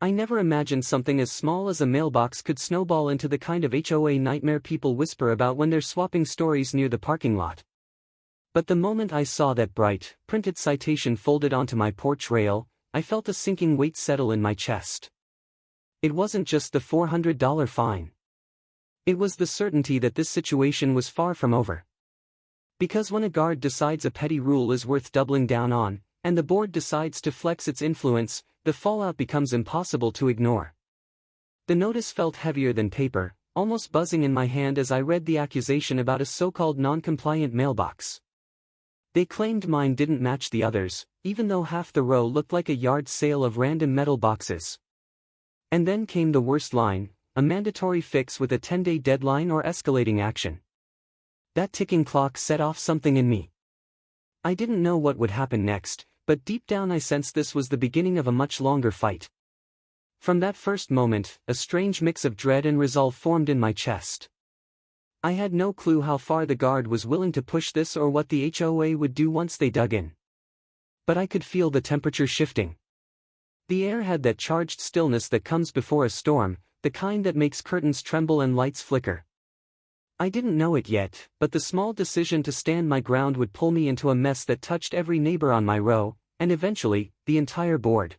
I never imagined something as small as a mailbox could snowball into the kind of HOA nightmare people whisper about when they're swapping stories near the parking lot. But the moment I saw that bright, printed citation folded onto my porch rail, I felt a sinking weight settle in my chest. It wasn't just the $400 fine. It was the certainty that this situation was far from over. Because when a guard decides a petty rule is worth doubling down on, and the board decides to flex its influence, the fallout becomes impossible to ignore. The notice felt heavier than paper, almost buzzing in my hand as I read the accusation about a so-called non-compliant mailbox. They claimed mine didn't match the others, even though half the row looked like a yard sale of random metal boxes. And then came the worst line, a mandatory fix with a 10-day deadline or escalating action. That ticking clock set off something in me. I didn't know what would happen next, but deep down I sensed this was the beginning of a much longer fight. From that first moment, a strange mix of dread and resolve formed in my chest. I had no clue how far the guard was willing to push this or what the HOA would do once they dug in. But I could feel the temperature shifting. The air had that charged stillness that comes before a storm, the kind that makes curtains tremble and lights flicker. I didn't know it yet, but the small decision to stand my ground would pull me into a mess that touched every neighbor on my row, and eventually, the entire board.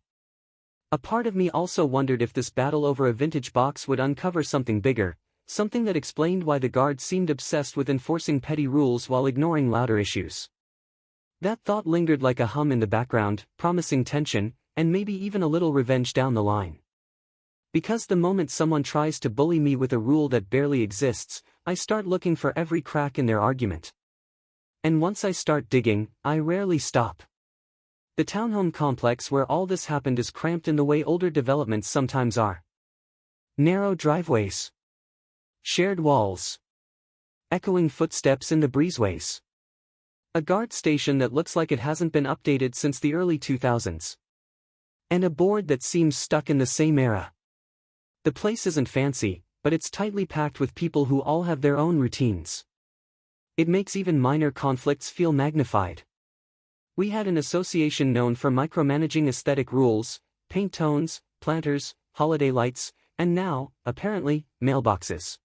A part of me also wondered if this battle over a vintage box would uncover something bigger, something that explained why the guard seemed obsessed with enforcing petty rules while ignoring louder issues. That thought lingered like a hum in the background, promising tension, and maybe even a little revenge down the line. Because the moment someone tries to bully me with a rule that barely exists, I start looking for every crack in their argument. And once I start digging, I rarely stop. The townhome complex where all this happened is cramped in the way older developments sometimes are. Narrow driveways. Shared walls. Echoing footsteps in the breezeways. A guard station that looks like it hasn't been updated since the early 2000s. And a board that seems stuck in the same era. The place isn't fancy, but it's tightly packed with people who all have their own routines. It makes even minor conflicts feel magnified. We had an association known for micromanaging aesthetic rules, paint tones, planters, holiday lights, and now, apparently, mailboxes.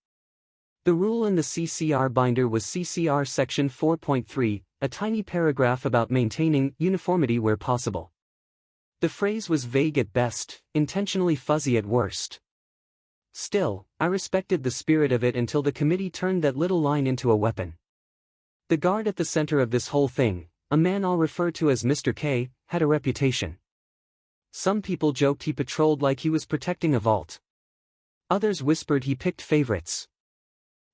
The rule in the CCR binder was CCR Section 4.3, a tiny paragraph about maintaining uniformity where possible. The phrase was vague at best, intentionally fuzzy at worst. Still, I respected the spirit of it until the committee turned that little line into a weapon. The guard at the center of this whole thing, a man I'll refer to as Mr. K, had a reputation. Some people joked he patrolled like he was protecting a vault. Others whispered he picked favorites.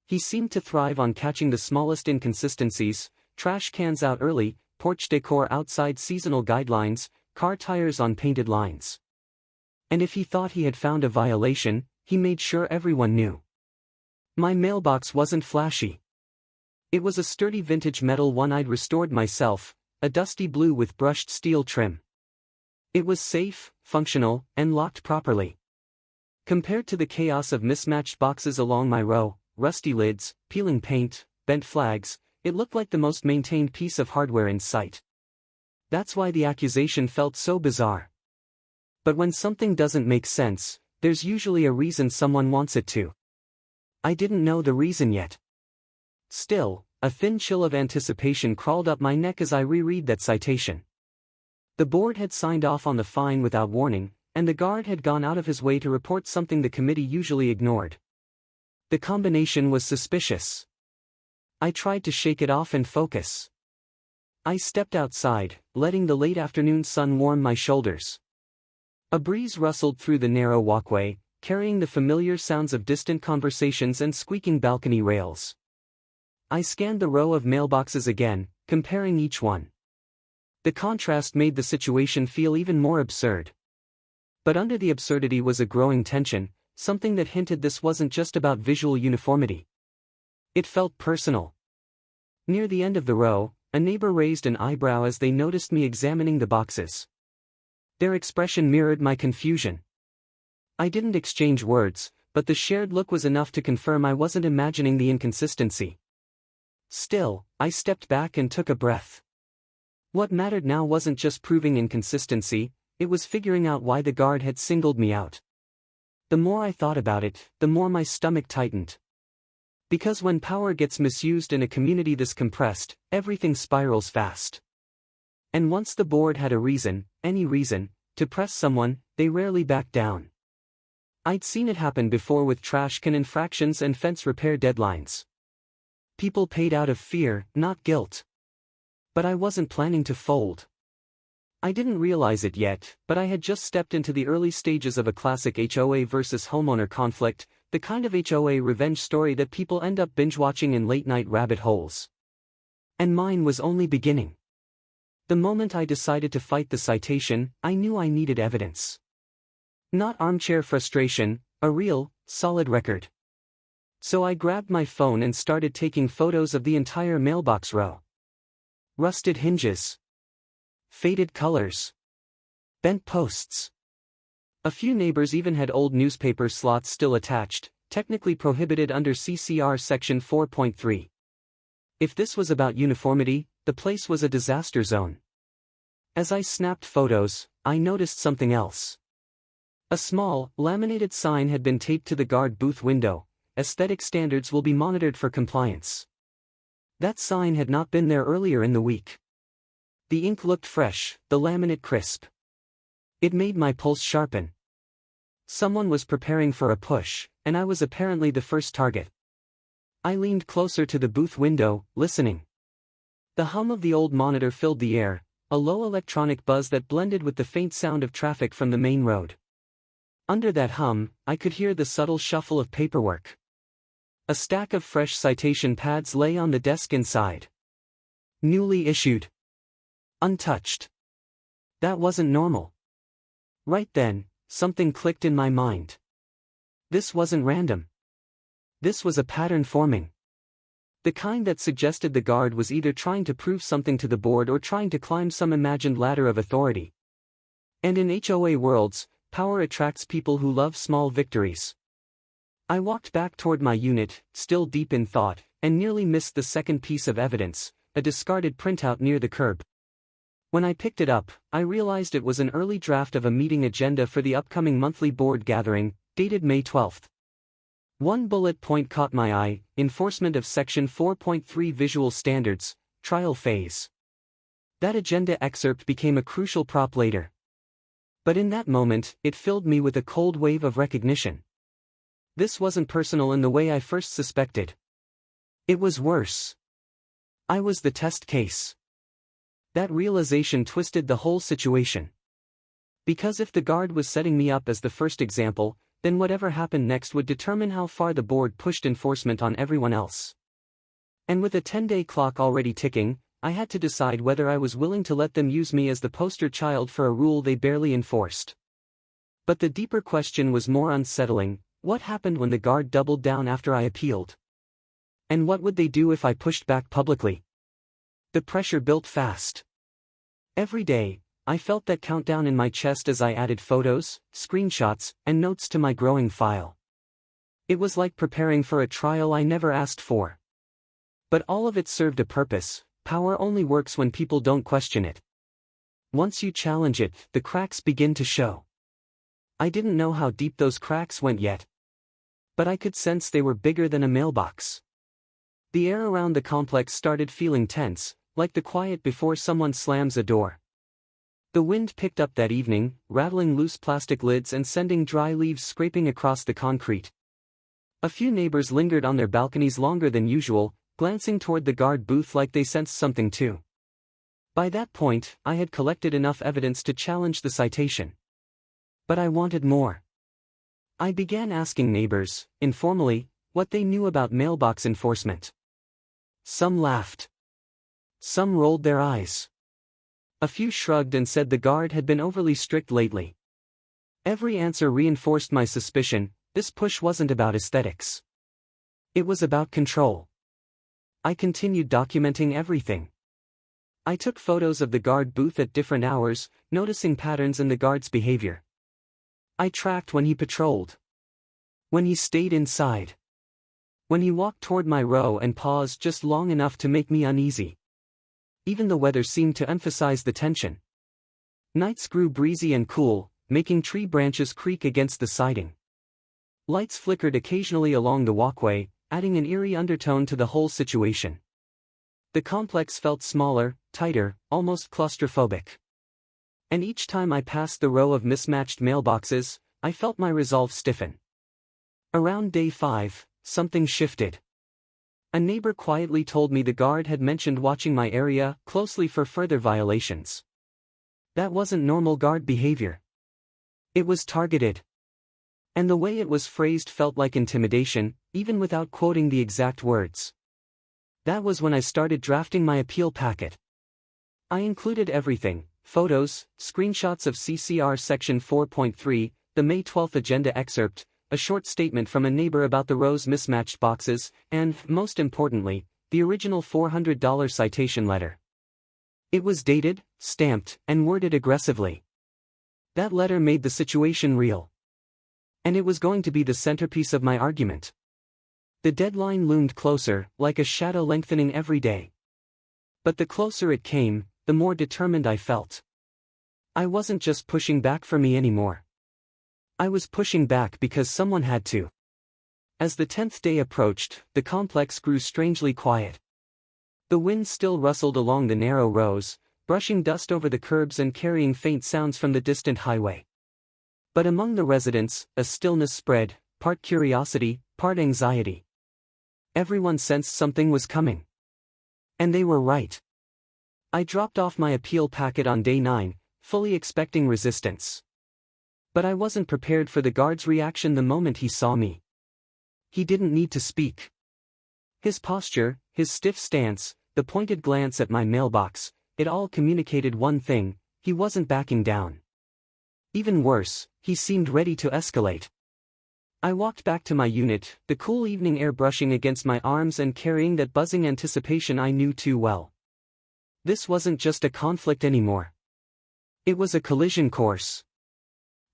He seemed to thrive on catching the smallest inconsistencies, trash cans out early, porch decor outside seasonal guidelines, car tires on painted lines. And if he thought he had found a violation, he made sure everyone knew. My mailbox wasn't flashy. It was a sturdy vintage metal one I'd restored myself, a dusty blue with brushed steel trim. It was safe, functional, and locked properly. Compared to the chaos of mismatched boxes along my row, rusty lids, peeling paint, bent flags, it looked like the most maintained piece of hardware in sight. That's why the accusation felt so bizarre. But when something doesn't make sense, there's usually a reason someone wants it to. I didn't know the reason yet. Still, a thin chill of anticipation crawled up my neck as I reread that citation. The board had signed off on the fine without warning, and the guard had gone out of his way to report something the committee usually ignored. The combination was suspicious. I tried to shake it off and focus. I stepped outside, letting the late afternoon sun warm my shoulders. A breeze rustled through the narrow walkway, carrying the familiar sounds of distant conversations and squeaking balcony rails. I scanned the row of mailboxes again, comparing each one. The contrast made the situation feel even more absurd. But under the absurdity was a growing tension, something that hinted this wasn't just about visual uniformity. It felt personal. Near the end of the row, a neighbor raised an eyebrow as they noticed me examining the boxes. Their expression mirrored my confusion. I didn't exchange words, but the shared look was enough to confirm I wasn't imagining the inconsistency. Still, I stepped back and took a breath. What mattered now wasn't just proving inconsistency, it was figuring out why the guard had singled me out. The more I thought about it, the more my stomach tightened. Because when power gets misused in a community this compressed, everything spirals fast. And once the board had a reason, any reason, to press someone, they rarely backed down. I'd seen it happen before with trash can infractions and fence repair deadlines. People paid out of fear, not guilt. But I wasn't planning to fold. I didn't realize it yet, but I had just stepped into the early stages of a classic HOA versus homeowner conflict, the kind of HOA revenge story that people end up binge-watching in late-night rabbit holes. And mine was only beginning. The moment I decided to fight the citation, I knew I needed evidence. Not armchair frustration, a real, solid record. So I grabbed my phone and started taking photos of the entire mailbox row. Rusted hinges. Faded colors. Bent posts. A few neighbors even had old newspaper slots still attached, technically prohibited under CCR Section 4.3. If this was about uniformity, the place was a disaster zone. As I snapped photos, I noticed something else. A small, laminated sign had been taped to the guard booth window. Aesthetic standards will be monitored for compliance. That sign had not been there earlier in the week. The ink looked fresh, the laminate crisp. It made my pulse sharpen. Someone was preparing for a push, and I was apparently the first target. I leaned closer to the booth window, listening. The hum of the old monitor filled the air, a low electronic buzz that blended with the faint sound of traffic from the main road. Under that hum, I could hear the subtle shuffle of paperwork. A stack of fresh citation pads lay on the desk inside. Newly issued. Untouched. That wasn't normal. Right then, something clicked in my mind. This wasn't random. This was a pattern forming. The kind that suggested the guard was either trying to prove something to the board or trying to climb some imagined ladder of authority. And in HOA worlds, power attracts people who love small victories. I walked back toward my unit, still deep in thought, and nearly missed the second piece of evidence, a discarded printout near the curb. When I picked it up, I realized it was an early draft of a meeting agenda for the upcoming monthly board gathering, dated May 12th. One bullet point caught my eye: enforcement of Section 4.3 Visual Standards, trial phase. That agenda excerpt became a crucial prop later. But in that moment, it filled me with a cold wave of recognition. This wasn't personal in the way I first suspected. It was worse. I was the test case. That realization twisted the whole situation. Because if the guard was setting me up as the first example, then whatever happened next would determine how far the board pushed enforcement on everyone else. And with a 10-day clock already ticking, I had to decide whether I was willing to let them use me as the poster child for a rule they barely enforced. But the deeper question was more unsettling: what happened when the guard doubled down after I appealed? And what would they do if I pushed back publicly? The pressure built fast. Every day, I felt that countdown in my chest as I added photos, screenshots, and notes to my growing file. It was like preparing for a trial I never asked for. But all of it served a purpose. Power only works when people don't question it. Once you challenge it, the cracks begin to show. I didn't know how deep those cracks went yet. But I could sense they were bigger than a mailbox. The air around the complex started feeling tense, like the quiet before someone slams a door. The wind picked up that evening, rattling loose plastic lids and sending dry leaves scraping across the concrete. A few neighbors lingered on their balconies longer than usual, glancing toward the guard booth like they sensed something too. By that point, I had collected enough evidence to challenge the citation. But I wanted more. I began asking neighbors, informally, what they knew about mailbox enforcement. Some laughed. Some rolled their eyes. A few shrugged and said the guard had been overly strict lately. Every answer reinforced my suspicion: this push wasn't about aesthetics. It was about control. I continued documenting everything. I took photos of the guard booth at different hours, noticing patterns in the guard's behavior. I tracked when he patrolled. When he stayed inside. When he walked toward my row and paused just long enough to make me uneasy. Even the weather seemed to emphasize the tension. Nights grew breezy and cool, making tree branches creak against the siding. Lights flickered occasionally along the walkway, adding an eerie undertone to the whole situation. The complex felt smaller, tighter, almost claustrophobic. And each time I passed the row of mismatched mailboxes, I felt my resolve stiffen. Around day 5, something shifted. A neighbor quietly told me the guard had mentioned watching my area closely for further violations. That wasn't normal guard behavior. It was targeted. And the way it was phrased felt like intimidation, even without quoting the exact words. That was when I started drafting my appeal packet. I included everything: photos, screenshots of CCR Section 4.3, the May 12 agenda excerpt, a short statement from a neighbor about the row's mismatched boxes, and, most importantly, the original $400 citation letter. It was dated, stamped, and worded aggressively. That letter made the situation real. And it was going to be the centerpiece of my argument. The deadline loomed closer, like a shadow lengthening every day. But the closer it came, the more determined I felt. I wasn't just pushing back for me anymore. I was pushing back because someone had to. As the 10th day approached, the complex grew strangely quiet. The wind still rustled along the narrow rows, brushing dust over the curbs and carrying faint sounds from the distant highway. But among the residents, a stillness spread, part curiosity, part anxiety. Everyone sensed something was coming. And they were right. I dropped off my appeal packet on day 9, fully expecting resistance. But I wasn't prepared for the guard's reaction the moment he saw me. He didn't need to speak. His posture, his stiff stance, the pointed glance at my mailbox, it all communicated one thing: he wasn't backing down. Even worse, he seemed ready to escalate. I walked back to my unit, the cool evening air brushing against my arms and carrying that buzzing anticipation I knew too well. This wasn't just a conflict anymore. It was a collision course.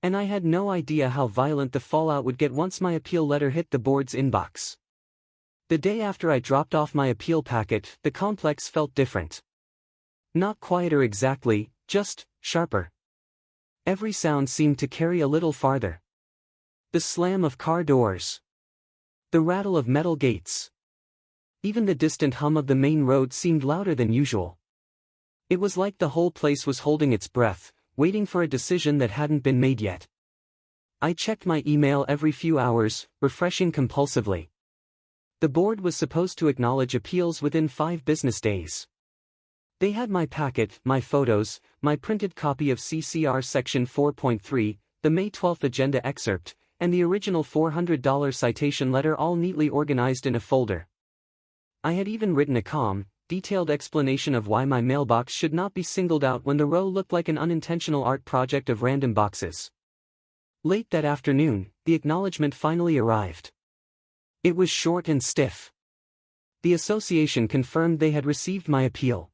And I had no idea how violent the fallout would get once my appeal letter hit the board's inbox. The day after I dropped off my appeal packet, the complex felt different. Not quieter exactly, just sharper. Every sound seemed to carry a little farther. The slam of car doors. The rattle of metal gates. Even the distant hum of the main road seemed louder than usual. It was like the whole place was holding its breath, waiting for a decision that hadn't been made yet. I checked my email every few hours, refreshing compulsively. The board was supposed to acknowledge appeals within 5 business days. They had my packet, my photos, my printed copy of CCR Section 4.3, the May 12 agenda excerpt, and the original $400 citation letter all neatly organized in a folder. I had even written a calm, detailed explanation of why my mailbox should not be singled out when the row looked like an unintentional art project of random boxes. Late that afternoon, the acknowledgement finally arrived. It was short and stiff. The association confirmed they had received my appeal.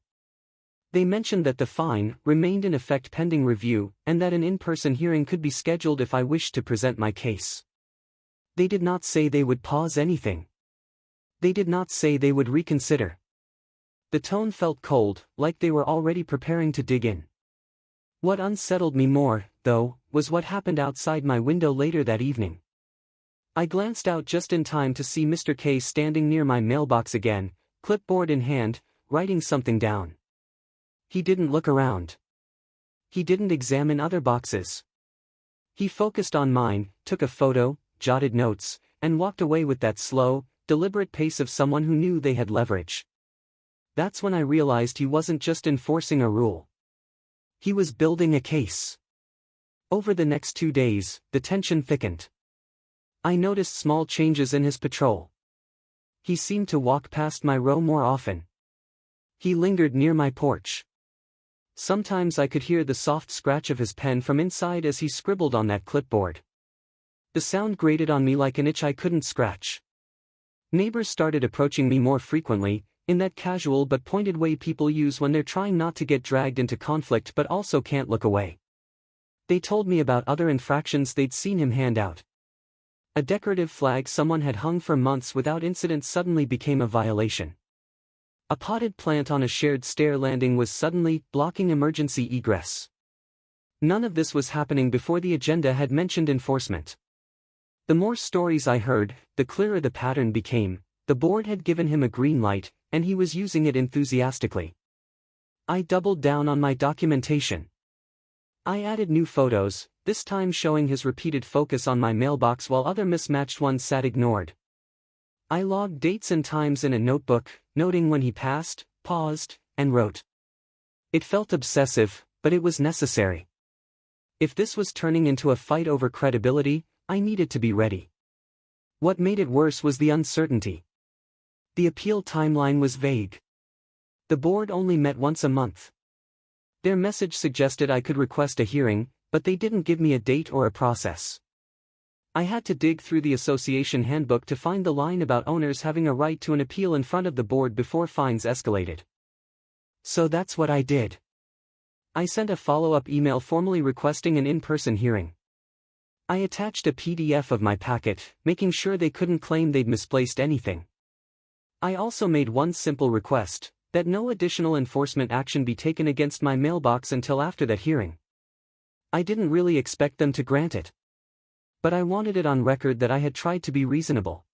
They mentioned that the fine remained in effect pending review, and that an in-person hearing could be scheduled if I wished to present my case. They did not say they would pause anything. They did not say they would reconsider. The tone felt cold, like they were already preparing to dig in. What unsettled me more, though, was what happened outside my window later that evening. I glanced out just in time to see Mr. K standing near my mailbox again, clipboard in hand, writing something down. He didn't look around. He didn't examine other boxes. He focused on mine, took a photo, jotted notes, and walked away with that slow, deliberate pace of someone who knew they had leverage. That's when I realized he wasn't just enforcing a rule. He was building a case. Over the next 2 days, the tension thickened. I noticed small changes in his patrol. He seemed to walk past my row more often. He lingered near my porch. Sometimes I could hear the soft scratch of his pen from inside as he scribbled on that clipboard. The sound grated on me like an itch I couldn't scratch. Neighbors started approaching me more frequently, in that casual but pointed way people use when they're trying not to get dragged into conflict but also can't look away. They told me about other infractions they'd seen him hand out. A decorative flag someone had hung for months without incident suddenly became a violation. A potted plant on a shared stair landing was suddenly blocking emergency egress. None of this was happening before the agenda had mentioned enforcement. The more stories I heard, the clearer the pattern became. The board had given him a green light, and he was using it enthusiastically. I doubled down on my documentation. I added new photos, this time showing his repeated focus on my mailbox while other mismatched ones sat ignored. I logged dates and times in a notebook, noting when he passed, paused, and wrote. It felt obsessive, but it was necessary. If this was turning into a fight over credibility, I needed to be ready. What made it worse was the uncertainty. The appeal timeline was vague. The board only met once a month. Their message suggested I could request a hearing, but they didn't give me a date or a process. I had to dig through the association handbook to find the line about owners having a right to an appeal in front of the board before fines escalated. So that's what I did. I sent a follow-up email formally requesting an in-person hearing. I attached a PDF of my packet, making sure they couldn't claim they'd misplaced anything. I also made one simple request, that no additional enforcement action be taken against my mailbox until after that hearing. I didn't really expect them to grant it. But I wanted it on record that I had tried to be reasonable.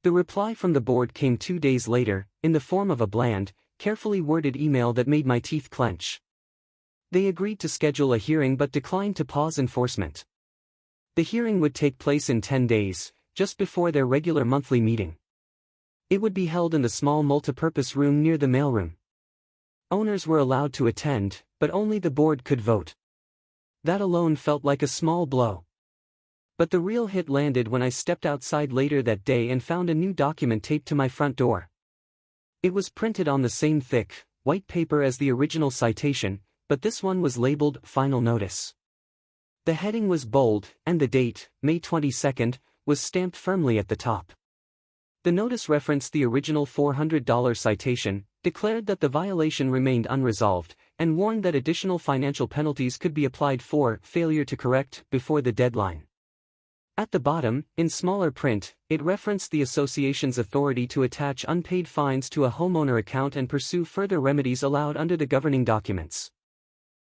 The reply from the board came 2 days later, in the form of a bland, carefully worded email that made my teeth clench. They agreed to schedule a hearing but declined to pause enforcement. The hearing would take place in 10 days, just before their regular monthly meeting. It would be held in the small multipurpose room near the mailroom. Owners were allowed to attend, but only the board could vote. That alone felt like a small blow. But the real hit landed when I stepped outside later that day and found a new document taped to my front door. It was printed on the same thick, white paper as the original citation, but this one was labeled Final Notice. The heading was bold, and the date, May 22nd, was stamped firmly at the top. The notice referenced the original $400 citation, declared that the violation remained unresolved, and warned that additional financial penalties could be applied for failure to correct before the deadline. At the bottom, in smaller print, it referenced the association's authority to attach unpaid fines to a homeowner account and pursue further remedies allowed under the governing documents.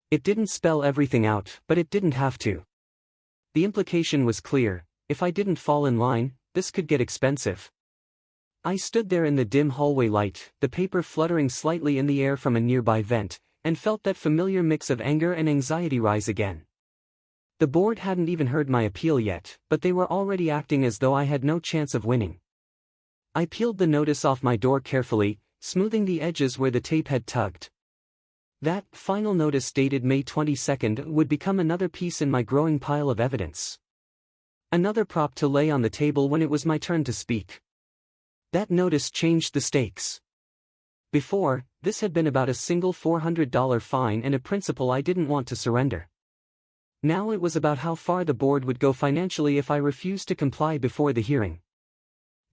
It didn't spell everything out, but it didn't have to. The implication was clear: if I didn't fall in line, this could get expensive. I stood there in the dim hallway light, the paper fluttering slightly in the air from a nearby vent, and felt that familiar mix of anger and anxiety rise again. The board hadn't even heard my appeal yet, but they were already acting as though I had no chance of winning. I peeled the notice off my door carefully, smoothing the edges where the tape had tugged. That final notice dated May 22nd would become another piece in my growing pile of evidence. Another prop to lay on the table when it was my turn to speak. That notice changed the stakes. Before, this had been about a single $400 fine and a principle I didn't want to surrender. Now it was about how far the board would go financially if I refused to comply before the hearing.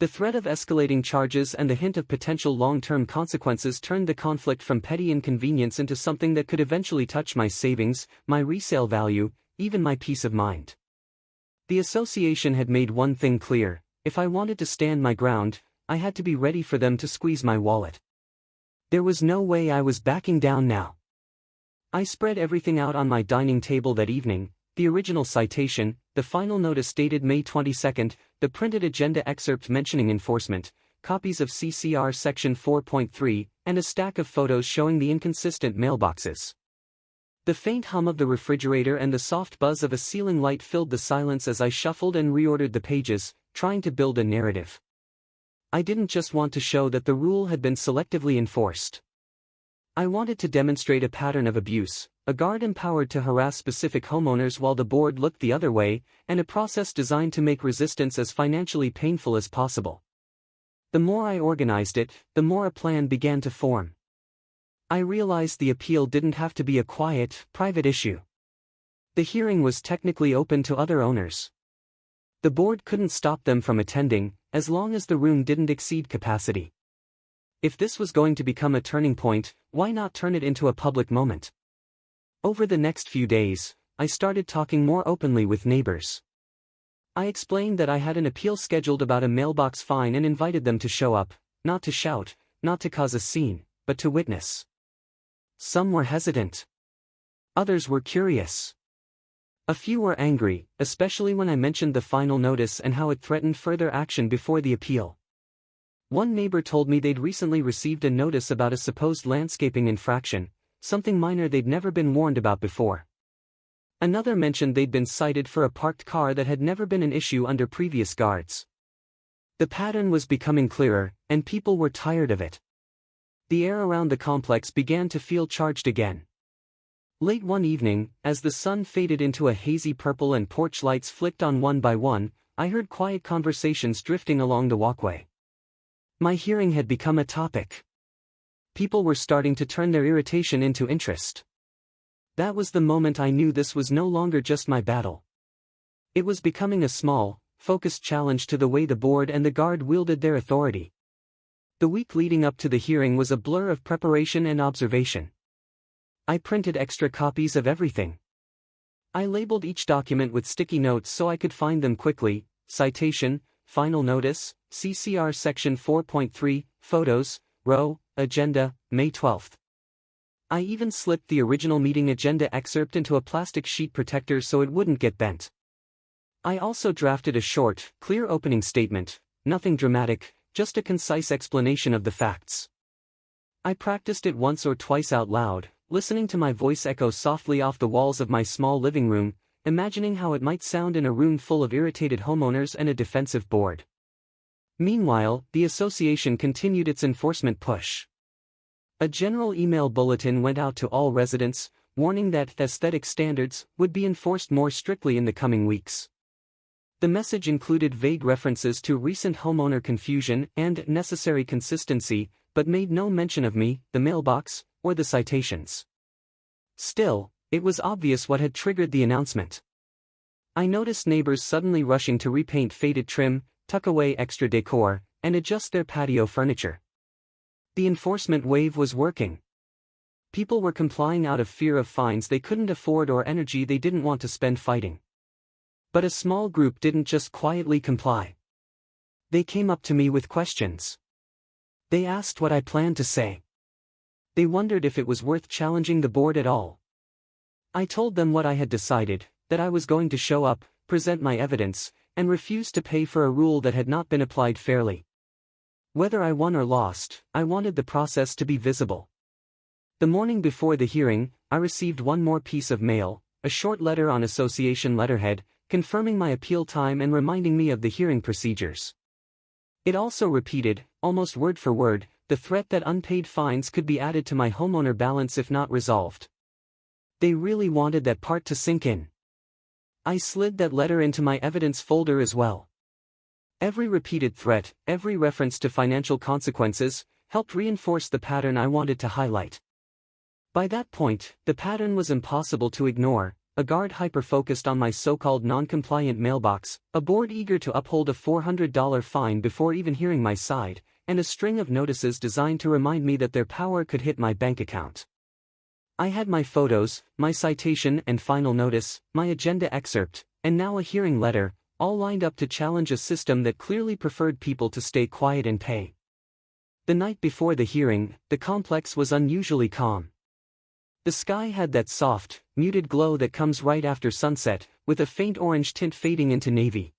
The threat of escalating charges and the hint of potential long-term consequences turned the conflict from petty inconvenience into something that could eventually touch my savings, my resale value, even my peace of mind. The association had made one thing clear: if I wanted to stand my ground, I had to be ready for them to squeeze my wallet. There was no way I was backing down now. I spread everything out on my dining table that evening: the original citation, the final notice dated May 22nd, the printed agenda excerpt mentioning enforcement, copies of CCR Section 4.3, and a stack of photos showing the inconsistent mailboxes. The faint hum of the refrigerator and the soft buzz of a ceiling light filled the silence as I shuffled and reordered the pages, trying to build a narrative. I didn't just want to show that the rule had been selectively enforced. I wanted to demonstrate a pattern of abuse, a guard empowered to harass specific homeowners while the board looked the other way, and a process designed to make resistance as financially painful as possible. The more I organized it, the more a plan began to form. I realized the appeal didn't have to be a quiet, private issue. The hearing was technically open to other owners. The board couldn't stop them from attending, as long as the room didn't exceed capacity. If this was going to become a turning point, why not turn it into a public moment? Over the next few days, I started talking more openly with neighbors. I explained that I had an appeal scheduled about a mailbox fine and invited them to show up, not to shout, not to cause a scene, but to witness. Some were hesitant. Others were curious. A few were angry, especially when I mentioned the final notice and how it threatened further action before the appeal. One neighbor told me they'd recently received a notice about a supposed landscaping infraction, something minor they'd never been warned about before. Another mentioned they'd been cited for a parked car that had never been an issue under previous guards. The pattern was becoming clearer, and people were tired of it. The air around the complex began to feel charged again. Late one evening, as the sun faded into a hazy purple and porch lights flicked on one by one, I heard quiet conversations drifting along the walkway. My hearing had become a topic. People were starting to turn their irritation into interest. That was the moment I knew this was no longer just my battle. It was becoming a small, focused challenge to the way the board and the guard wielded their authority. The week leading up to the hearing was a blur of preparation and observation. I printed extra copies of everything. I labeled each document with sticky notes so I could find them quickly: citation, final notice, CCR section 4.3, photos, row, agenda, May 12th. I even slipped the original meeting agenda excerpt into a plastic sheet protector so it wouldn't get bent. I also drafted a short, clear opening statement, nothing dramatic, just a concise explanation of the facts. I practiced it once or twice out loud, listening to my voice echo softly off the walls of my small living room, imagining how it might sound in a room full of irritated homeowners and a defensive board. Meanwhile, the association continued its enforcement push. A general email bulletin went out to all residents, warning that aesthetic standards would be enforced more strictly in the coming weeks. The message included vague references to recent homeowner confusion and necessary consistency, but made no mention of me, the mailbox, or the citations. Still, it was obvious what had triggered the announcement. I noticed neighbors suddenly rushing to repaint faded trim, tuck away extra decor, and adjust their patio furniture. The enforcement wave was working. People were complying out of fear of fines they couldn't afford or energy they didn't want to spend fighting. But a small group didn't just quietly comply. They came up to me with questions. They asked what I planned to say. They wondered if it was worth challenging the board at all. I told them what I had decided, that I was going to show up, present my evidence, and refuse to pay for a rule that had not been applied fairly. Whether I won or lost, I wanted the process to be visible. The morning before the hearing, I received one more piece of mail, a short letter on association letterhead, confirming my appeal time and reminding me of the hearing procedures. It also repeated, almost word for word, the threat that unpaid fines could be added to my homeowner balance if not resolved. They really wanted that part to sink in. I slid that letter into my evidence folder as well. Every repeated threat, every reference to financial consequences, helped reinforce the pattern I wanted to highlight. By that point, the pattern was impossible to ignore: a guard hyper-focused on my so-called non-compliant mailbox, a board eager to uphold a $400 fine before even hearing my side, and a string of notices designed to remind me that their power could hit my bank account. I had my photos, my citation and final notice, my agenda excerpt, and now a hearing letter, all lined up to challenge a system that clearly preferred people to stay quiet and pay. The night before the hearing, the complex was unusually calm. The sky had that soft, muted glow that comes right after sunset, with a faint orange tint fading into navy.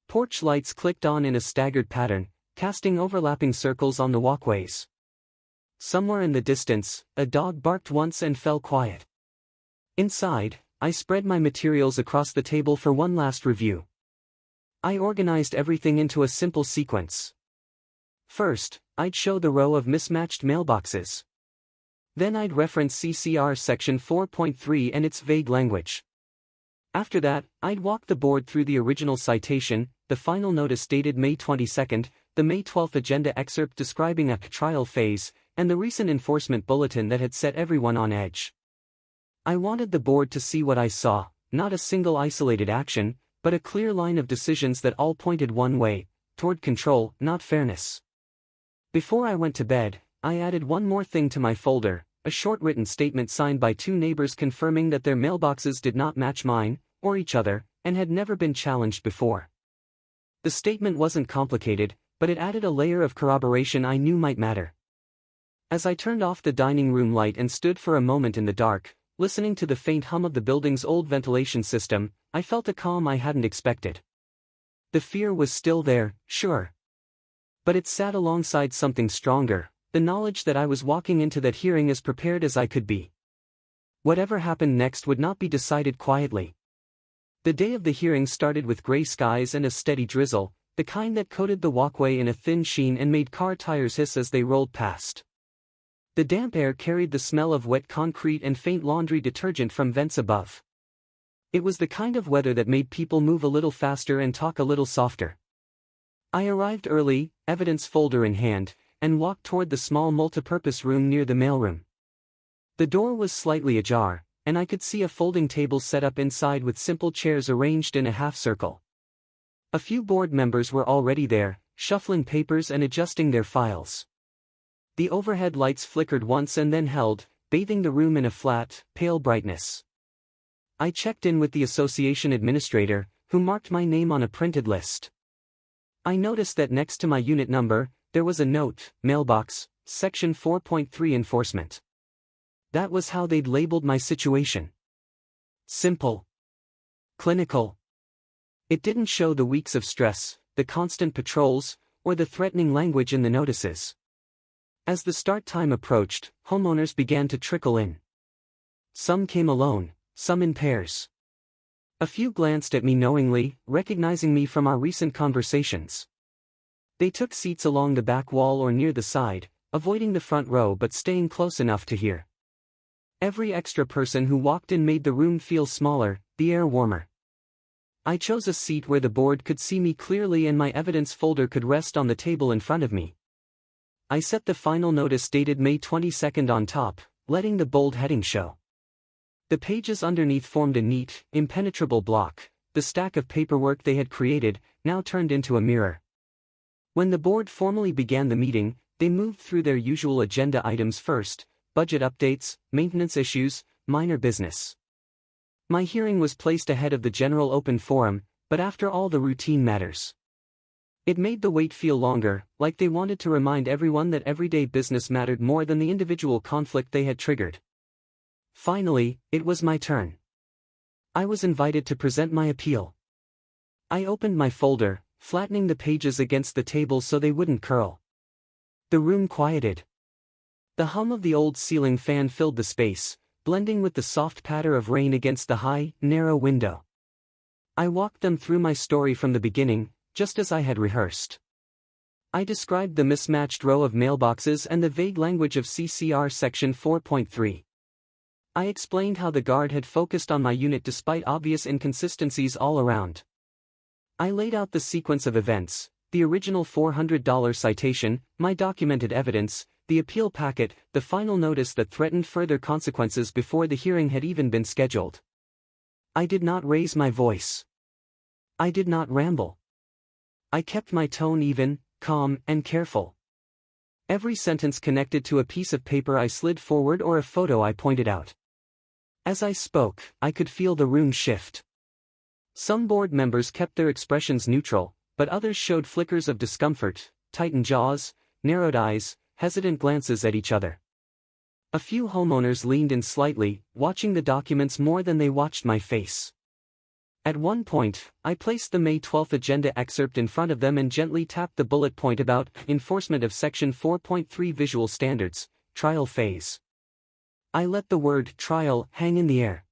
Porch lights clicked on in a staggered pattern, casting overlapping circles on the walkways. Somewhere in the distance, a dog barked once and fell quiet. Inside, I spread my materials across the table for one last review. I organized everything into a simple sequence. First, I'd show the row of mismatched mailboxes. Then I'd reference CCR section 4.3 and its vague language. After that, I'd walk the board through the original citation, the final notice dated May 22nd, the May 12th agenda excerpt describing a trial phase, and the recent enforcement bulletin that had set everyone on edge. I wanted the board to see what I saw, not a single isolated action, but a clear line of decisions that all pointed one way, toward control, not fairness. Before I went to bed, I added one more thing to my folder: a short written statement signed by two neighbors confirming that their mailboxes did not match mine, or each other, and had never been challenged before. The statement wasn't complicated, but it added a layer of corroboration I knew might matter. As I turned off the dining room light and stood for a moment in the dark, listening to the faint hum of the building's old ventilation system, I felt a calm I hadn't expected. The fear was still there, sure. But it sat alongside something stronger, the knowledge that I was walking into that hearing as prepared as I could be. Whatever happened next would not be decided quietly. The day of the hearing started with gray skies and a steady drizzle, the kind that coated the walkway in a thin sheen and made car tires hiss as they rolled past. The damp air carried the smell of wet concrete and faint laundry detergent from vents above. It was the kind of weather that made people move a little faster and talk a little softer. I arrived early, evidence folder in hand, and walked toward the small multipurpose room near the mailroom. The door was slightly ajar, and I could see a folding table set up inside with simple chairs arranged in a half circle. A few board members were already there, shuffling papers and adjusting their files. The overhead lights flickered once and then held, bathing the room in a flat, pale brightness. I checked in with the association administrator, who marked my name on a printed list. I noticed that next to my unit number, there was a note, Mailbox, Section 4.3 Enforcement. That was how they'd labeled my situation. Simple. Clinical. It didn't show the weeks of stress, the constant patrols, or the threatening language in the notices. As the start time approached, homeowners began to trickle in. Some came alone, some in pairs. A few glanced at me knowingly, recognizing me from our recent conversations. They took seats along the back wall or near the side, avoiding the front row but staying close enough to hear. Every extra person who walked in made the room feel smaller, the air warmer. I chose a seat where the board could see me clearly and my evidence folder could rest on the table in front of me. I set the final notice dated May 22nd on top, letting the bold heading show. The pages underneath formed a neat, impenetrable block, the stack of paperwork they had created, now turned into a mirror. When the board formally began the meeting, they moved through their usual agenda items first: budget updates, maintenance issues, minor business. My hearing was placed ahead of the general open forum, but after all the routine matters. It made the wait feel longer, like they wanted to remind everyone that everyday business mattered more than the individual conflict they had triggered. Finally, it was my turn. I was invited to present my appeal. I opened my folder, flattening the pages against the table so they wouldn't curl. The room quieted. The hum of the old ceiling fan filled the space, blending with the soft patter of rain against the high, narrow window. I walked them through my story from the beginning, just as I had rehearsed. I described the mismatched row of mailboxes and the vague language of CCR Section 4.3. I explained how the guard had focused on my unit despite obvious inconsistencies all around. I laid out the sequence of events: the original $400 citation, my documented evidence, the appeal packet, the final notice that threatened further consequences before the hearing had even been scheduled. I did not raise my voice. I did not ramble. I kept my tone even, calm, and careful. Every sentence connected to a piece of paper I slid forward or a photo I pointed out. As I spoke, I could feel the room shift. Some board members kept their expressions neutral, but others showed flickers of discomfort, tightened jaws, narrowed eyes, hesitant glances at each other. A few homeowners leaned in slightly, watching the documents more than they watched my face. At one point, I placed the May 12th agenda excerpt in front of them and gently tapped the bullet point about enforcement of Section 4.3 Visual Standards, trial phase. I let the word trial hang in the air.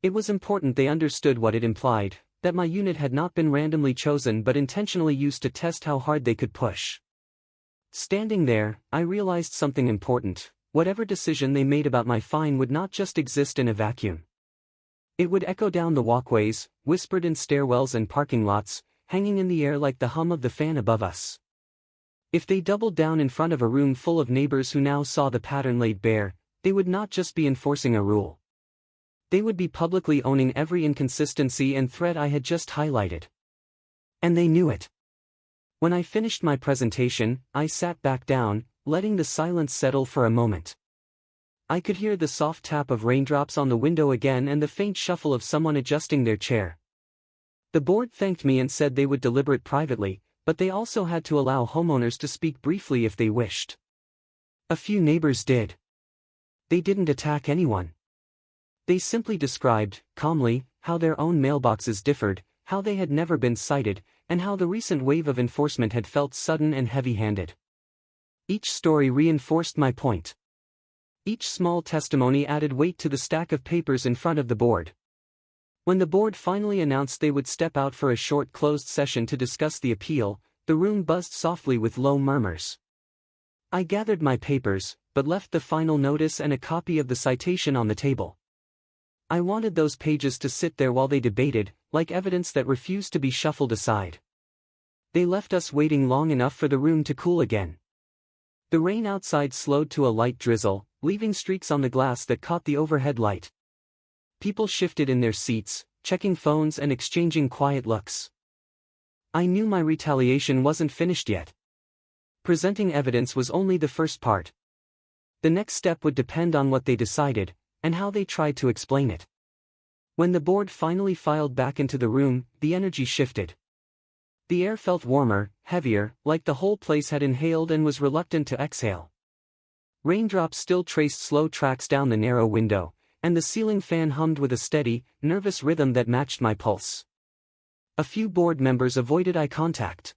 It was important they understood what it implied, that my unit had not been randomly chosen but intentionally used to test how hard they could push. Standing there, I realized something important: whatever decision they made about my fine would not just exist in a vacuum. It would echo down the walkways, whispered in stairwells and parking lots, hanging in the air like the hum of the fan above us. If they doubled down in front of a room full of neighbors who now saw the pattern laid bare, they would not just be enforcing a rule. They would be publicly owning every inconsistency and thread I had just highlighted. And they knew it. When I finished my presentation, I sat back down, letting the silence settle for a moment. I could hear the soft tap of raindrops on the window again and the faint shuffle of someone adjusting their chair. The board thanked me and said they would deliberate privately, but they also had to allow homeowners to speak briefly if they wished. A few neighbors did. They didn't attack anyone. They simply described, calmly, how their own mailboxes differed, how they had never been cited, and how the recent wave of enforcement had felt sudden and heavy-handed. Each story reinforced my point. Each small testimony added weight to the stack of papers in front of the board. When the board finally announced they would step out for a short closed session to discuss the appeal, the room buzzed softly with low murmurs. I gathered my papers, but left the final notice and a copy of the citation on the table. I wanted those pages to sit there while they debated, like evidence that refused to be shuffled aside. They left us waiting long enough for the room to cool again. The rain outside slowed to a light drizzle, leaving streaks on the glass that caught the overhead light. People shifted in their seats, checking phones and exchanging quiet looks. I knew my retaliation wasn't finished yet. Presenting evidence was only the first part. The next step would depend on what they decided, and how they tried to explain it. When the board finally filed back into the room, the energy shifted. The air felt warmer, heavier, like the whole place had inhaled and was reluctant to exhale. Raindrops still traced slow tracks down the narrow window, and the ceiling fan hummed with a steady, nervous rhythm that matched my pulse. A few board members avoided eye contact.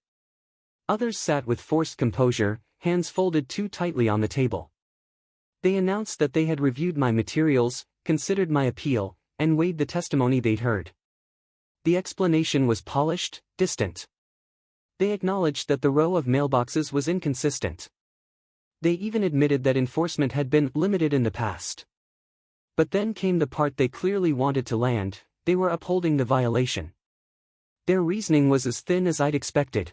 Others sat with forced composure, hands folded too tightly on the table. They announced that they had reviewed my materials, considered my appeal, and weighed the testimony they'd heard. The explanation was polished, distant. They acknowledged that the row of mailboxes was inconsistent. They even admitted that enforcement had been limited in the past. But then came the part they clearly wanted to land: they were upholding the violation. Their reasoning was as thin as I'd expected.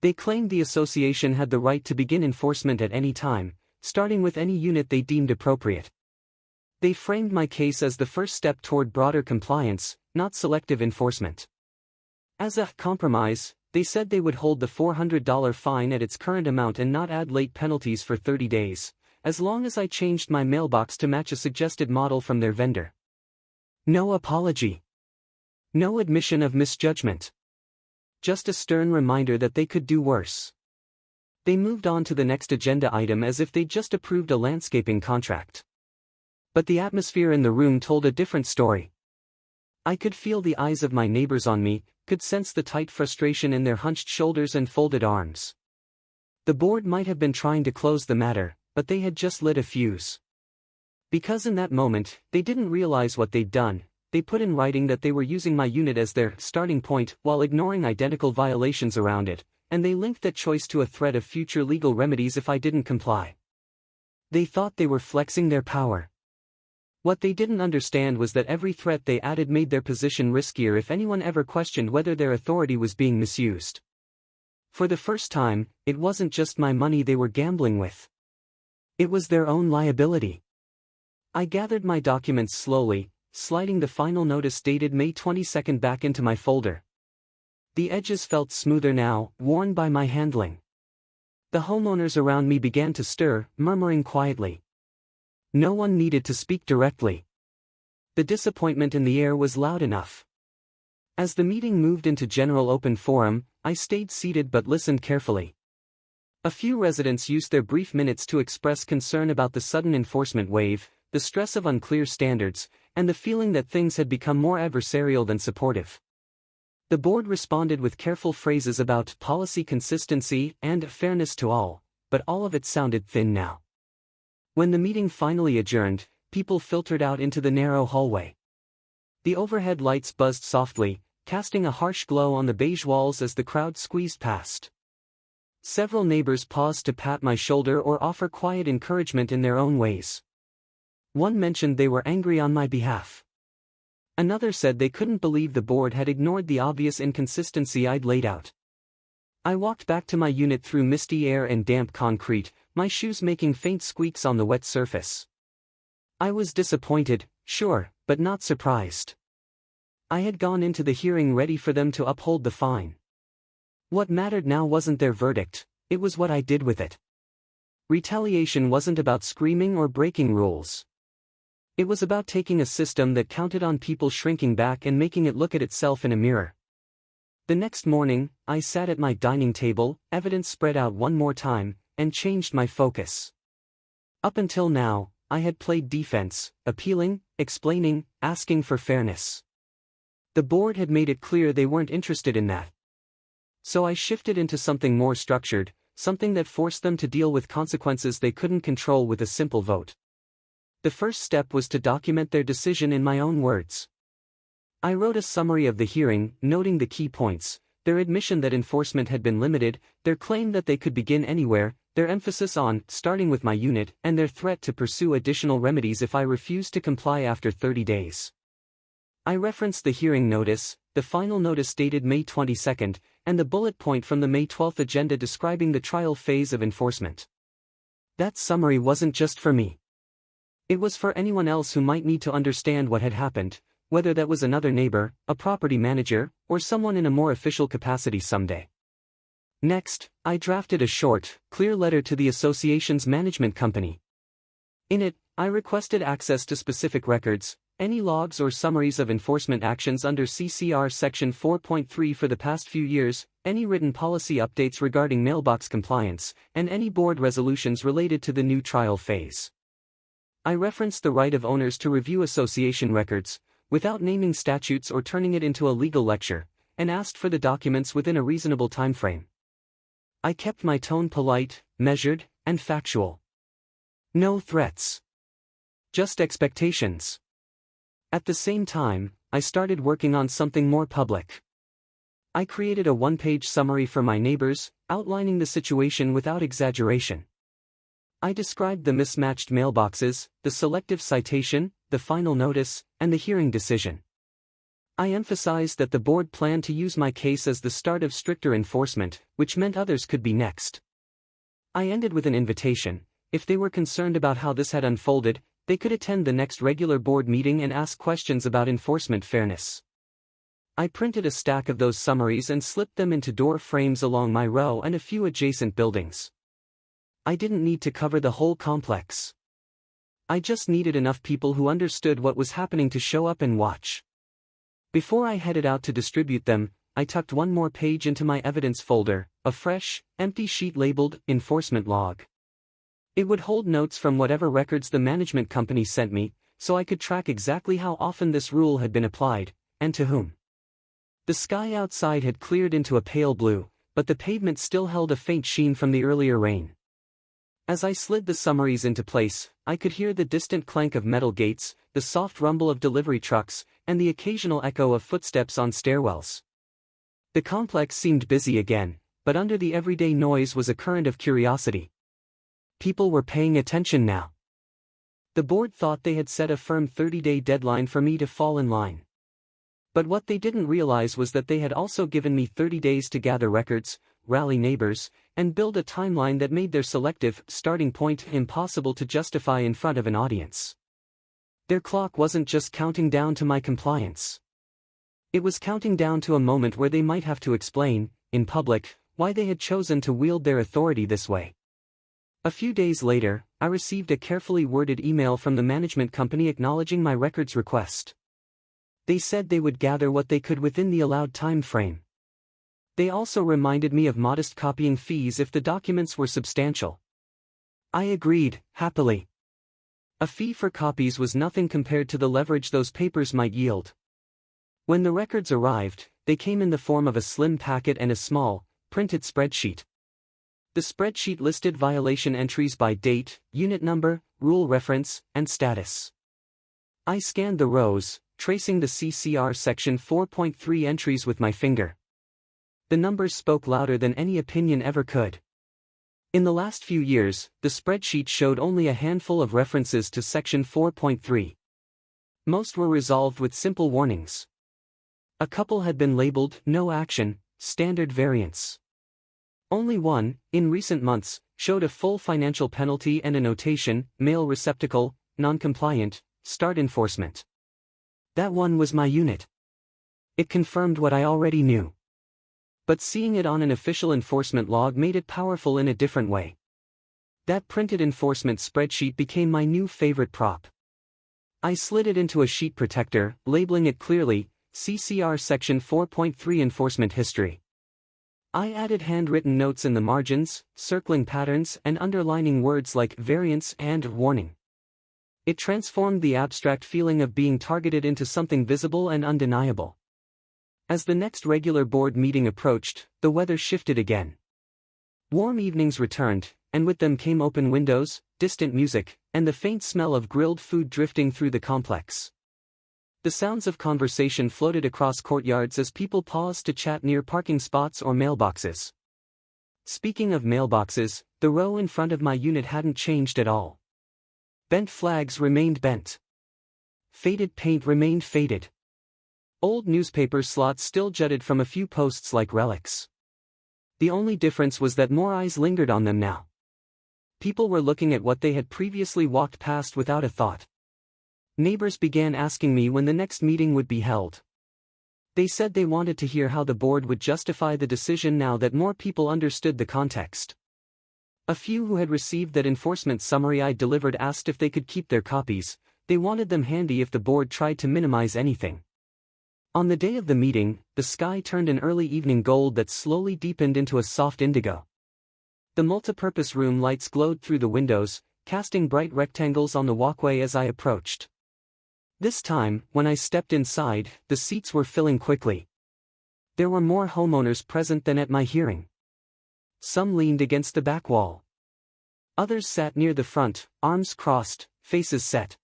They claimed the association had the right to begin enforcement at any time, starting with any unit they deemed appropriate. They framed my case as the first step toward broader compliance, not selective enforcement. As a compromise, they said they would hold the $400 fine at its current amount and not add late penalties for 30 days. As long as I changed my mailbox to match a suggested model from their vendor. No apology. No admission of misjudgment. Just a stern reminder that they could do worse. They moved on to the next agenda item as if they'd just approved a landscaping contract. But the atmosphere in the room told a different story. I could feel the eyes of my neighbors on me, could sense the tight frustration in their hunched shoulders and folded arms. The board might have been trying to close the matter, but they had just lit a fuse. Because in that moment, they didn't realize what they'd done. They put in writing that they were using my unit as their starting point while ignoring identical violations around it, and they linked that choice to a threat of future legal remedies if I didn't comply. They thought they were flexing their power. What they didn't understand was that every threat they added made their position riskier if anyone ever questioned whether their authority was being misused. For the first time, it wasn't just my money they were gambling with. It was their own liability. I gathered my documents slowly, sliding the final notice dated May 22 back into my folder. The edges felt smoother now, worn by my handling. The homeowners around me began to stir, murmuring quietly. No one needed to speak directly. The disappointment in the air was loud enough. As the meeting moved into general open forum, I stayed seated but listened carefully. A few residents used their brief minutes to express concern about the sudden enforcement wave, the stress of unclear standards, and the feeling that things had become more adversarial than supportive. The board responded with careful phrases about policy consistency and fairness to all, but all of it sounded thin now. When the meeting finally adjourned, people filtered out into the narrow hallway. The overhead lights buzzed softly, casting a harsh glow on the beige walls as the crowd squeezed past. Several neighbors paused to pat my shoulder or offer quiet encouragement in their own ways. One mentioned they were angry on my behalf. Another said they couldn't believe the board had ignored the obvious inconsistency I'd laid out. I walked back to my unit through misty air and damp concrete, my shoes making faint squeaks on the wet surface. I was disappointed, sure, but not surprised. I had gone into the hearing ready for them to uphold the fine. What mattered now wasn't their verdict, it was what I did with it. Retaliation wasn't about screaming or breaking rules. It was about taking a system that counted on people shrinking back and making it look at itself in a mirror. The next morning, I sat at my dining table, evidence spread out one more time, and changed my focus. Up until now, I had played defense, appealing, explaining, asking for fairness. The board had made it clear they weren't interested in that. So I shifted into something more structured, something that forced them to deal with consequences they couldn't control with a simple vote. The first step was to document their decision in my own words. I wrote a summary of the hearing, noting the key points: their admission that enforcement had been limited, their claim that they could begin anywhere, their emphasis on starting with my unit, and their threat to pursue additional remedies if I refused to comply after 30 days. I referenced the hearing notice, the final notice dated May 22, and the bullet point from the May 12 agenda describing the trial phase of enforcement. That summary wasn't just for me. It was for anyone else who might need to understand what had happened, whether that was another neighbor, a property manager, or someone in a more official capacity someday. Next, I drafted a short, clear letter to the association's management company. In it, I requested access to specific records, any logs or summaries of enforcement actions under CCR Section 4.3 for the past few years, any written policy updates regarding mailbox compliance, and any board resolutions related to the new trial phase. I referenced the right of owners to review association records, without naming statutes or turning it into a legal lecture, and asked for the documents within a reasonable timeframe. I kept my tone polite, measured, and factual. No threats. Just expectations. At the same time, I started working on something more public. I created a one-page summary for my neighbors, outlining the situation without exaggeration. I described the mismatched mailboxes, the selective citation, the final notice, and the hearing decision. I emphasized that the board planned to use my case as the start of stricter enforcement, which meant others could be next. I ended with an invitation: if they were concerned about how this had unfolded, they could attend the next regular board meeting and ask questions about enforcement fairness. I printed a stack of those summaries and slipped them into door frames along my row and a few adjacent buildings. I didn't need to cover the whole complex. I just needed enough people who understood what was happening to show up and watch. Before I headed out to distribute them, I tucked one more page into my evidence folder, a fresh, empty sheet labeled Enforcement Log. It would hold notes from whatever records the management company sent me, so I could track exactly how often this rule had been applied, and to whom. The sky outside had cleared into a pale blue, but the pavement still held a faint sheen from the earlier rain. As I slid the summaries into place, I could hear the distant clank of metal gates, the soft rumble of delivery trucks, and the occasional echo of footsteps on stairwells. The complex seemed busy again, but under the everyday noise was a current of curiosity. People were paying attention now. The board thought they had set a firm 30-day deadline for me to fall in line. But what they didn't realize was that they had also given me 30 days to gather records, rally neighbors, and build a timeline that made their selective starting point impossible to justify in front of an audience. Their clock wasn't just counting down to my compliance. It was counting down to a moment where they might have to explain, in public, why they had chosen to wield their authority this way. A few days later, I received a carefully worded email from the management company acknowledging my records request. They said they would gather what they could within the allowed time frame. They also reminded me of modest copying fees if the documents were substantial. I agreed, happily. A fee for copies was nothing compared to the leverage those papers might yield. When the records arrived, they came in the form of a slim packet and a small, printed spreadsheet. The spreadsheet listed violation entries by date, unit number, rule reference, and status. I scanned the rows, tracing the CCR Section 4.3 entries with my finger. The numbers spoke louder than any opinion ever could. In the last few years, the spreadsheet showed only a handful of references to Section 4.3. Most were resolved with simple warnings. A couple had been labeled "no action," standard variance. Only one, in recent months, showed a full financial penalty and a notation, mail receptacle, non-compliant, start enforcement. That one was my unit. It confirmed what I already knew. But seeing it on an official enforcement log made it powerful in a different way. That printed enforcement spreadsheet became my new favorite prop. I slid it into a sheet protector, labeling it clearly, CCR Section 4.3 Enforcement History. I added handwritten notes in the margins, circling patterns and underlining words like variance and warning. It transformed the abstract feeling of being targeted into something visible and undeniable. As the next regular board meeting approached, the weather shifted again. Warm evenings returned, and with them came open windows, distant music, and the faint smell of grilled food drifting through the complex. The sounds of conversation floated across courtyards as people paused to chat near parking spots or mailboxes. Speaking of mailboxes, the row in front of my unit hadn't changed at all. Bent flags remained bent. Faded paint remained faded. Old newspaper slots still jutted from a few posts like relics. The only difference was that more eyes lingered on them now. People were looking at what they had previously walked past without a thought. Neighbors began asking me when the next meeting would be held. They said they wanted to hear how the board would justify the decision now that more people understood the context. A few who had received that enforcement summary I delivered asked if they could keep their copies. They wanted them handy if the board tried to minimize anything. On the day of the meeting, the sky turned an early evening gold that slowly deepened into a soft indigo. The multipurpose room lights glowed through the windows, casting bright rectangles on the walkway as I approached. This time, when I stepped inside, the seats were filling quickly. There were more homeowners present than at my hearing. Some leaned against the back wall. Others sat near the front, arms crossed, faces set.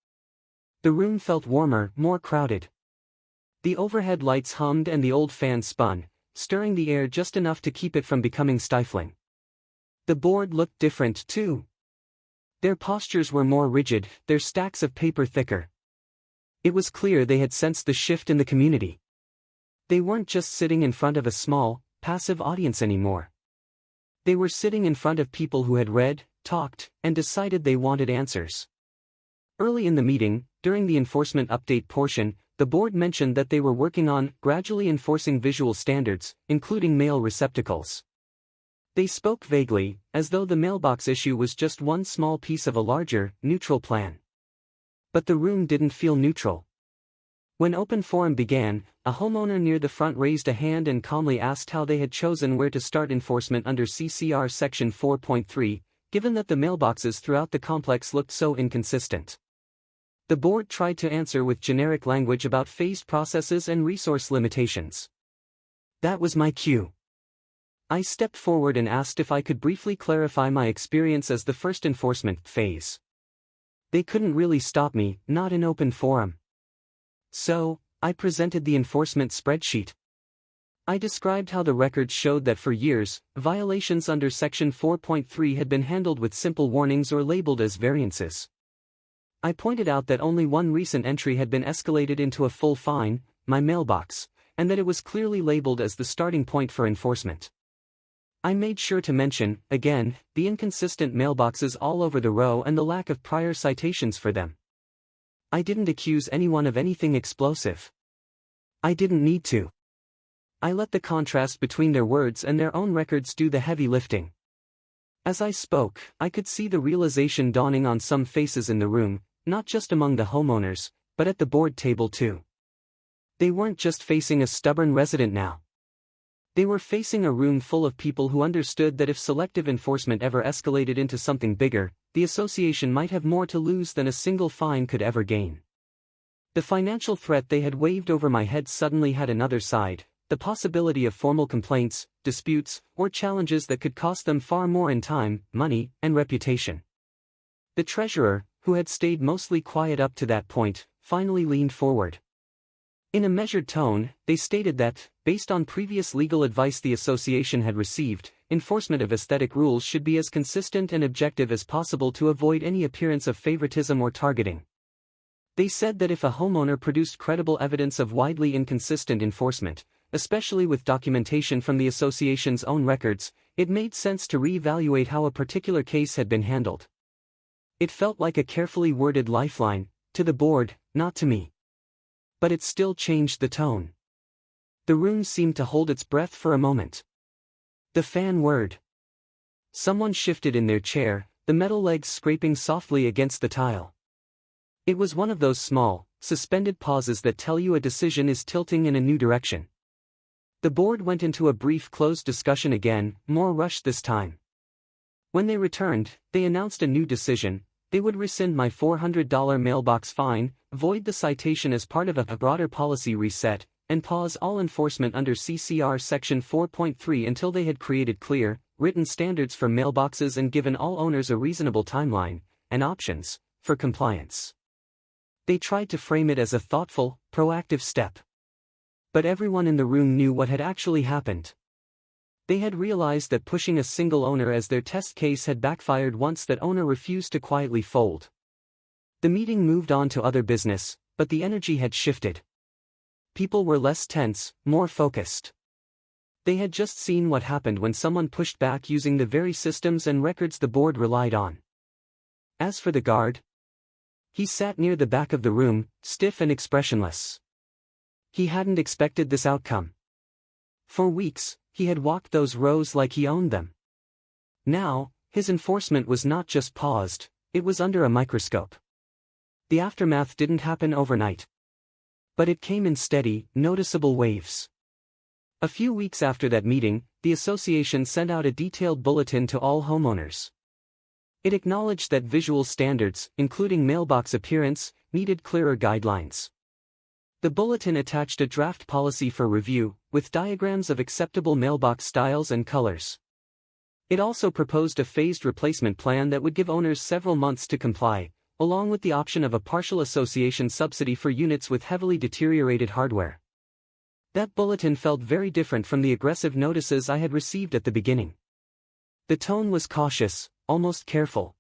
The room felt warmer, more crowded. The overhead lights hummed and the old fan spun, stirring the air just enough to keep it from becoming stifling. The board looked different, too. Their postures were more rigid, their stacks of paper thicker. It was clear they had sensed the shift in the community. They weren't just sitting in front of a small, passive audience anymore. They were sitting in front of people who had read, talked, and decided they wanted answers. Early in the meeting, during the enforcement update portion, the board mentioned that they were working on gradually enforcing visual standards, including mail receptacles. They spoke vaguely, as though the mailbox issue was just one small piece of a larger, neutral plan. But the room didn't feel neutral. When open forum began, a homeowner near the front raised a hand and calmly asked how they had chosen where to start enforcement under CCR Section 4.3, given that the mailboxes throughout the complex looked so inconsistent. The board tried to answer with generic language about phased processes and resource limitations. That was my cue. I stepped forward and asked if I could briefly clarify my experience as the first enforcement phase. They couldn't really stop me, not in open forum. So, I presented the enforcement spreadsheet. I described how the records showed that for years, violations under Section 4.3 had been handled with simple warnings or labeled as variances. I pointed out that only one recent entry had been escalated into a full fine, my mailbox, and that it was clearly labeled as the starting point for enforcement. I made sure to mention, again, the inconsistent mailboxes all over the row and the lack of prior citations for them. I didn't accuse anyone of anything explosive. I didn't need to. I let the contrast between their words and their own records do the heavy lifting. As I spoke, I could see the realization dawning on some faces in the room, not just among the homeowners, but at the board table too. They weren't just facing a stubborn resident now. They were facing a room full of people who understood that if selective enforcement ever escalated into something bigger, the association might have more to lose than a single fine could ever gain. The financial threat they had waved over my head suddenly had another side, the possibility of formal complaints, disputes, or challenges that could cost them far more in time, money, and reputation. The treasurer, who had stayed mostly quiet up to that point, finally leaned forward. In a measured tone, they stated that, based on previous legal advice the association had received, enforcement of aesthetic rules should be as consistent and objective as possible to avoid any appearance of favoritism or targeting. They said that if a homeowner produced credible evidence of widely inconsistent enforcement, especially with documentation from the association's own records, it made sense to re-evaluate how a particular case had been handled. It felt like a carefully worded lifeline, to the board, not to me. But it still changed the tone. The room seemed to hold its breath for a moment. The fan whirred. Someone shifted in their chair, the metal legs scraping softly against the tile. It was one of those small, suspended pauses that tell you a decision is tilting in a new direction. The board went into a brief closed discussion again, more rushed this time. When they returned, they announced a new decision. They would rescind my $400 mailbox fine, void the citation as part of a broader policy reset, and pause all enforcement under CCR Section 4.3 until they had created clear, written standards for mailboxes and given all owners a reasonable timeline, and options, for compliance. They tried to frame it as a thoughtful, proactive step. But everyone in the room knew what had actually happened. They had realized that pushing a single owner as their test case had backfired once that owner refused to quietly fold. The meeting moved on to other business, but the energy had shifted. People were less tense, more focused. They had just seen what happened when someone pushed back using the very systems and records the board relied on. As for the guard, he sat near the back of the room, stiff and expressionless. He hadn't expected this outcome. For weeks, he had walked those rows like he owned them. Now, his enforcement was not just paused, it was under a microscope. The aftermath didn't happen overnight. But it came in steady, noticeable waves. A few weeks after that meeting, the association sent out a detailed bulletin to all homeowners. It acknowledged that visual standards, including mailbox appearance, needed clearer guidelines. The bulletin attached a draft policy for review, with diagrams of acceptable mailbox styles and colors. It also proposed a phased replacement plan that would give owners several months to comply, along with the option of a partial association subsidy for units with heavily deteriorated hardware. That bulletin felt very different from the aggressive notices I had received at the beginning. The tone was cautious, almost careful.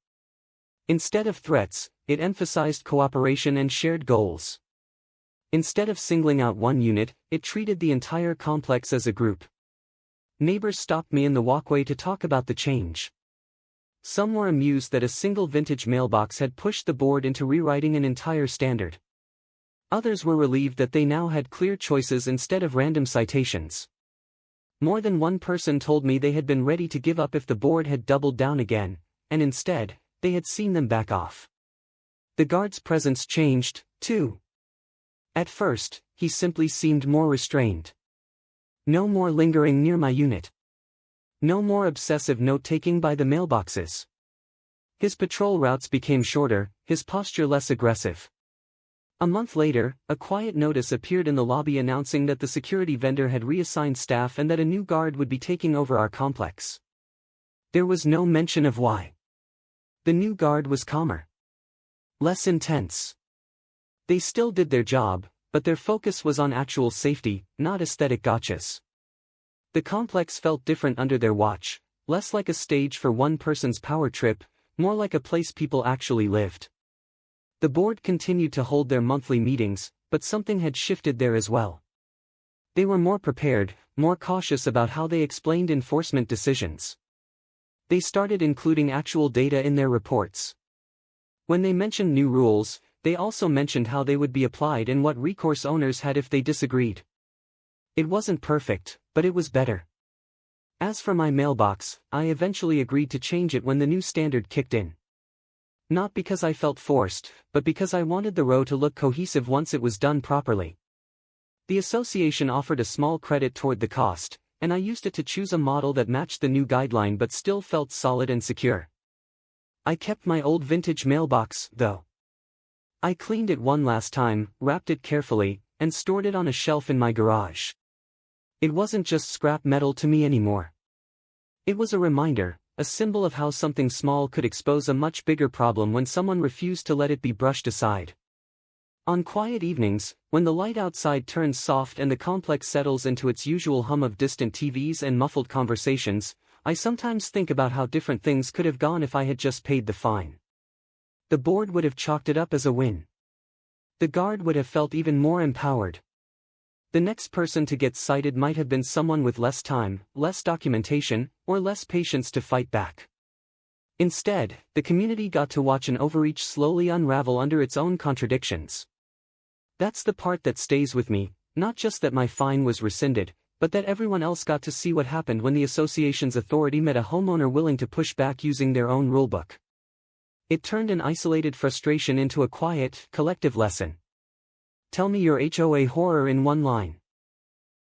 Instead of threats, it emphasized cooperation and shared goals. Instead of singling out one unit, it treated the entire complex as a group. Neighbors stopped me in the walkway to talk about the change. Some were amused that a single vintage mailbox had pushed the board into rewriting an entire standard. Others were relieved that they now had clear choices instead of random citations. More than one person told me they had been ready to give up if the board had doubled down again, and instead, they had seen them back off. The guard's presence changed, too. At first, he simply seemed more restrained. No more lingering near my unit. No more obsessive note-taking by the mailboxes. His patrol routes became shorter, his posture less aggressive. A month later, a quiet notice appeared in the lobby announcing that the security vendor had reassigned staff and that a new guard would be taking over our complex. There was no mention of why. The new guard was calmer. Less intense. They still did their job, but their focus was on actual safety, not aesthetic gotchas. The complex felt different under their watch, less like a stage for one person's power trip, more like a place people actually lived. The board continued to hold their monthly meetings, but something had shifted there as well. They were more prepared, more cautious about how they explained enforcement decisions. They started including actual data in their reports. When they mentioned new rules, they also mentioned how they would be applied and what recourse owners had if they disagreed. It wasn't perfect, but it was better. As for my mailbox, I eventually agreed to change it when the new standard kicked in. Not because I felt forced, but because I wanted the row to look cohesive once it was done properly. The association offered a small credit toward the cost, and I used it to choose a model that matched the new guideline but still felt solid and secure. I kept my old vintage mailbox, though. I cleaned it one last time, wrapped it carefully, and stored it on a shelf in my garage. It wasn't just scrap metal to me anymore. It was a reminder, a symbol of how something small could expose a much bigger problem when someone refused to let it be brushed aside. On quiet evenings, when the light outside turns soft and the complex settles into its usual hum of distant TVs and muffled conversations, I sometimes think about how different things could have gone if I had just paid the fine. The board would have chalked it up as a win. The guard would have felt even more empowered. The next person to get cited might have been someone with less time, less documentation, or less patience to fight back. Instead, the community got to watch an overreach slowly unravel under its own contradictions. That's the part that stays with me, not just that my fine was rescinded, but that everyone else got to see what happened when the association's authority met a homeowner willing to push back using their own rulebook. It turned an isolated frustration into a quiet, collective lesson. Tell me your HOA horror in one line.